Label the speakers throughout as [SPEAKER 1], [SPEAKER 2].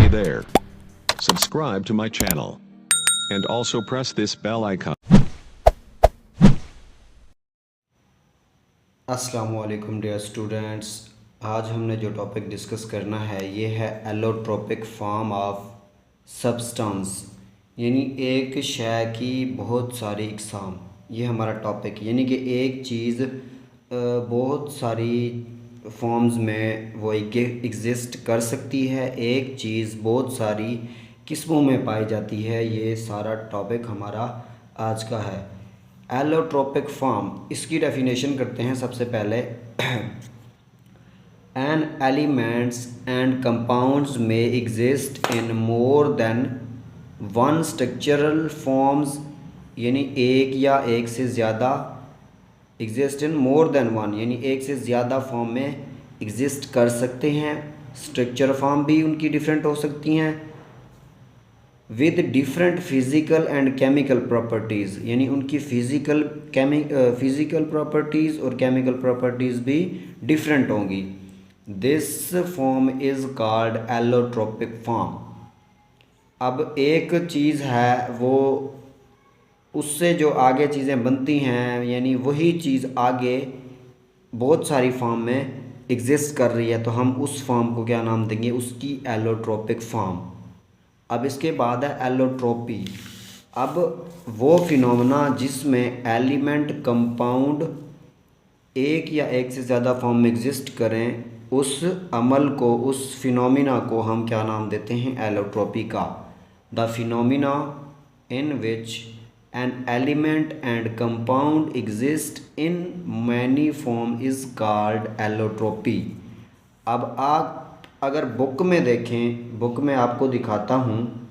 [SPEAKER 1] Hey there. Subscribe to my channel. And also press this bell icon.
[SPEAKER 2] अस्सलामुअलैकुम dear students, आज हमने जो topic discuss करना है ये है एलोट्रोपिक फॉर्म ऑफ सब्सटेंस, यानी एक शय की बहुत सारी इकसाम। ये हमारा टॉपिक, यानी कि एक चीज़ बहुत सारी फॉर्म्स में वो एग्ज़िस्ट कर सकती है, एक चीज़ बहुत सारी किस्मों में पाई जाती है। ये सारा टॉपिक हमारा आज का है। एलोट्रोपिक फॉर्म, इसकी डेफिनेशन करते हैं सबसे पहले। एन एलिमेंट्स एंड कंपाउंड्स में exist in more than one structural forms, यानी एक या एक से ज़्यादा। Exist in more than one यानी एक से ज़्यादा फॉर्म में एग्जिस्ट कर सकते हैं। स्ट्रक्चर फॉर्म भी उनकी डिफरेंट हो सकती हैं। With different physical and chemical properties, यानी उनकी फिज़िकल प्रॉपर्टीज़ और केमिकल प्रॉपर्टीज़ भी डिफरेंट होंगी। This form is called allotropic form. अब एक चीज़ है, वो उससे जो आगे चीज़ें बनती हैं, यानी वही चीज़ आगे बहुत सारी फॉर्म में एग्जिस्ट कर रही है, तो हम उस फॉर्म को क्या नाम देंगे? उसकी एलोट्रोपिक फॉर्म। अब इसके बाद है एलोट्रोपी। अब वो फिनोमेना जिसमें एलिमेंट कंपाउंड एक या एक से ज़्यादा फॉर्म में एग्जिस्ट करें, उस अमल को, उस फिनोमेना को हम क्या नाम देते हैं? एलोट्रोपी का। The phenomena in which an element and compound exist in many form is called allotropy. अब आप अगर बुक में देखें, बुक में आपको दिखाता हूँ,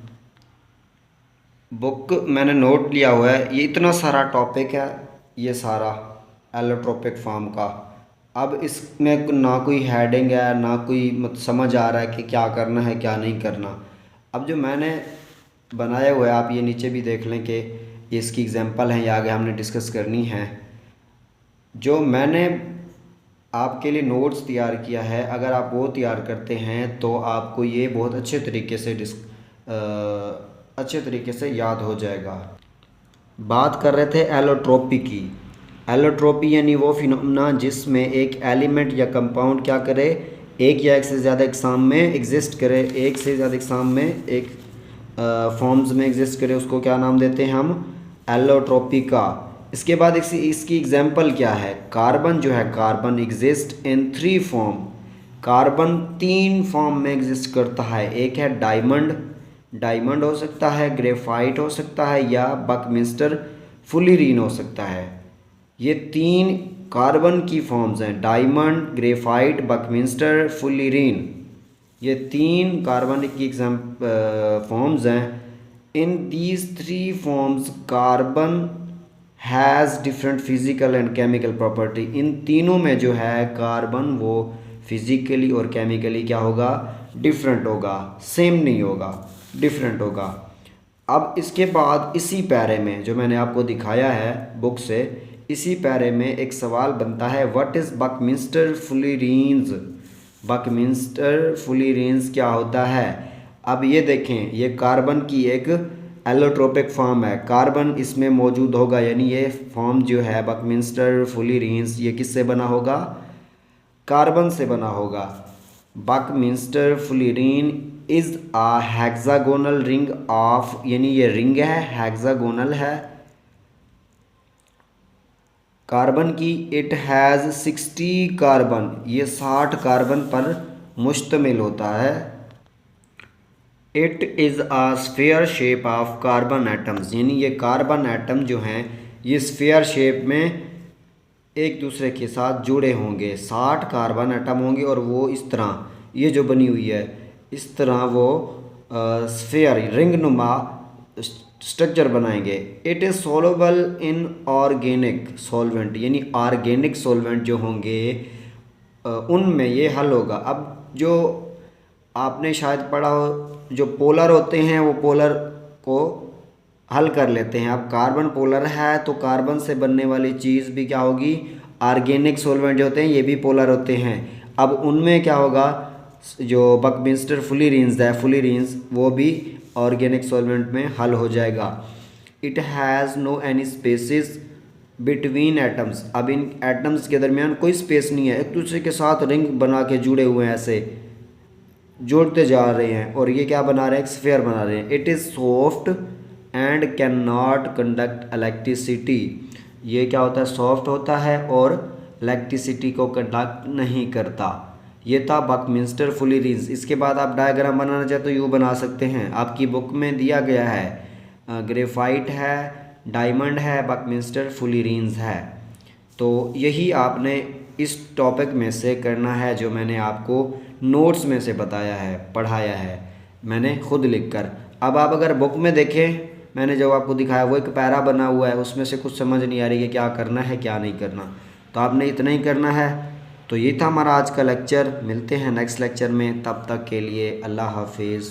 [SPEAKER 2] बुक मैंने नोट लिया हुआ है। ये इतना सारा टॉपिक है, ये सारा एलोट्रोपिक फॉर्म का। अब इसमें ना कोई हेडिंग है, ना कोई समझ आ रहा है कि क्या करना है क्या नहीं करना। अब जो मैंने बनाया हुआ है, आप ये नीचे भी देख लें कि इसकी एग्जांपल है, ये आगे हमने डिस्कस करनी है। जो मैंने आपके लिए नोट्स तैयार किया है, अगर आप वो तैयार करते हैं तो आपको ये बहुत अच्छे तरीके से याद हो जाएगा। बात कर रहे थे एलोट्रोपी की। एलोट्रोपी यानी वो फिनोमेना जिसमें एक एलिमेंट या कंपाउंड क्या करे? एक या एक से ज़्यादा इकसाम में एग्जिस्ट करे, एक से ज़्यादा इकसाम में, एक फॉर्म्स में एग्जिस्ट करे, उसको क्या नाम देते हैं हम? एलोट्रोपी का। इसके बाद इसकी एग्जांपल क्या है? कार्बन जो है, carbon exist in 3 form. Carbon 3 form में एग्जिस्ट करता है। एक है डायमंड हो सकता है, ग्रेफाइट हो सकता है, या बकमिंस्टर फुलिरीन हो सकता है। ये 3 कार्बन की फॉर्म्स हैं, डायमंड, ग्रेफाइट, बकमिंस्टर, फुलिरीन। ये 3 कार्बन की फॉर्म्स हैं। In these 3 forms carbon has different physical and chemical property. इन तीनों में जो है कार्बन, वो फिज़िकली और केमिकली क्या होगा? डिफरेंट होगा, सेम नहीं होगा, डिफरेंट होगा। अब इसके बाद इसी पैरे में जो मैंने आपको दिखाया है बुक से, इसी पैरे में एक सवाल बनता है, व्हाट इज़ बकमिंस्टर फुलिरीन्स? बकमिंस्टर फुलिरीन्स क्या होता है? अब ये देखें, ये कार्बन की एक एलोट्रोपिक फॉर्म है, कार्बन इसमें मौजूद होगा, यानी ये फॉर्म जो है बकमिंस्टर फुलिरीन्स, ये किससे बना होगा? कार्बन से बना होगा। Buckminsterfullerene is a hexagonal ring of, यानी ये रिंग है, हेक्सागोनल है कार्बन की। इट हैज़ 60 कार्बन, ये 60 कार्बन पर मुश्तमिल होता है। It is a sphere shape of carbon atoms, यानी ये कार्बन एटम जो हैं ये स्फीयर शेप में एक दूसरे के साथ जुड़े होंगे। 60 कार्बन एटम होंगे और वो इस तरह, ये जो बनी हुई है इस तरह वो स्फीयर, रिंग नुमा स्ट्रक्चर बनाएंगे। It is soluble in organic solvent, यानी ऑर्गेनिक सॉल्वेंट जो होंगे उनमें ये हल होगा। अब जो आपने शायद पढ़ा हो, जो पोलर होते हैं वो पोलर को हल कर लेते हैं। अब कार्बन पोलर है तो कार्बन से बनने वाली चीज़ भी क्या होगी? ऑर्गेनिक सॉल्वेंट जो होते हैं ये भी पोलर होते हैं। अब उनमें क्या होगा? जो बकमिंस्टर फुल्लीरेंस है, फुल्लीरेंस वो भी ऑर्गेनिक सॉल्वेंट में हल हो जाएगा। It has no any spaces between atoms. अब इन एटम्स के दरमियान कोई स्पेस नहीं है, एक दूसरे के साथ रिंग बना के जुड़े हुए हैं, ऐसे जोड़ते जा रहे हैं और ये क्या बना रहे हैं, एक स्फीयर बना रहे हैं। It is soft and can not conduct electricity. ये क्या होता है, सॉफ्ट होता है और इलेक्ट्रिसिटी को कंडक्ट नहीं करता। ये था बकमिंस्टर फुल्लीरेंस। इसके बाद आप डायग्राम बनाना चाहते तो यूँ बना सकते हैं, आपकी बुक में दिया गया है। ग्रेफाइट है, डायमंड है, बकमिंस्टर फुल्लीरेंस है। तो यही आपने इस टॉपिक में से करना है जो मैंने आपको नोट्स में से बताया है, पढ़ाया है मैंने खुद लिखकर। अब आप अगर बुक में देखें, मैंने जो आपको दिखाया वो एक पैरा बना हुआ है, उसमें से कुछ समझ नहीं आ रही है क्या करना है क्या नहीं करना, तो आपने इतना ही करना है। तो ये था हमारा आज का लेक्चर। मिलते हैं नेक्स्ट लेक्चर में, तब तक के लिए अल्लाह हाफिज़।